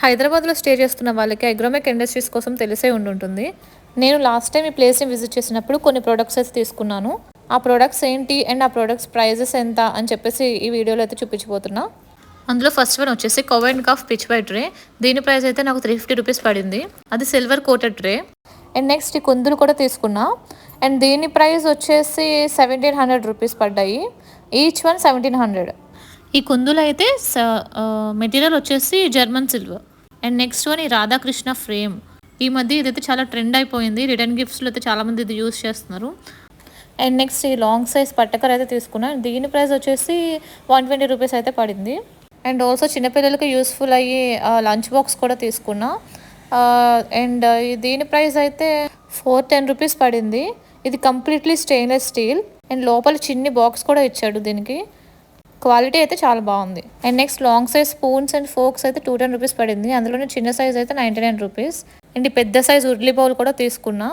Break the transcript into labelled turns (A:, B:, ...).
A: హైదరాబాద్లో స్టే చేస్తున్న వాళ్ళకి అగ్రోమెక్ ఇండస్ట్రీస్ కోసం తెలిసే ఉండుంటుంది. నేను లాస్ట్ టైం ఈ ప్లేస్ని విజిట్ చేసినప్పుడు కొన్ని ప్రొడక్ట్స్ అయితే తీసుకున్నాను. ఆ ప్రొడక్ట్స్ ఏంటి అండ్ ఆ ప్రొడక్ట్స్ ప్రైజెస్ ఎంత అని చెప్పేసి ఈ వీడియోలో అయితే చూపించబోతున్నా. అందులో ఫస్ట్ వన్ వచ్చేసి కవ్ అండ్ కాఫ్ పిచ్ బై ట్రే. దీని ప్రైస్ అయితే నాకు 350 రూపీస్ పడింది. అది silver coated tray. And next ఈ కుందులు కూడా తీసుకున్నా. అండ్ దీని ప్రైస్ వచ్చేసి 1700 రూపీస్ పడ్డాయి. Each one 1700. ఈ కుందులు అయితే మెటీరియల్ వచ్చేసి German silver. And next one ఈ రాధాకృష్ణ ఫ్రేమ్. ఈ మధ్య ఇదైతే చాలా ట్రెండ్ అయిపోయింది. రిటర్న్ గిఫ్ట్స్లో అయితే చాలామంది ఇది యూస్ చేస్తున్నారు. అండ్ నెక్స్ట్ ఈ లాంగ్ సైజ్ పట్టకర అయితే తీసుకున్నాను. దీని ప్రైస్ వచ్చేసి 120 రూపీస్ అయితే పడింది. అండ్ ఆల్సో చిన్నపిల్లలకి యూస్ఫుల్ అయ్యే లంచ్ బాక్స్ కూడా తీసుకున్నా. అండ్ దీని ప్రైస్ అయితే 410 రూపీస్ పడింది. ఇది కంప్లీట్లీ స్టెయిన్లెస్ స్టీల్ అండ్ లోపల చిన్ని బాక్స్ కూడా ఇచ్చాడు. దీనికి క్వాలిటీ అయితే చాలా బాగుంది. And next long size spoons and forks అయితే 210 రూపీస్ పడింది. అందులోనే చిన్న సైజ్ అయితే 99 రూపీస్. అండ్ ఈ పెద్ద సైజ్ ఉర్లీ బౌల్ కూడా తీసుకున్నా.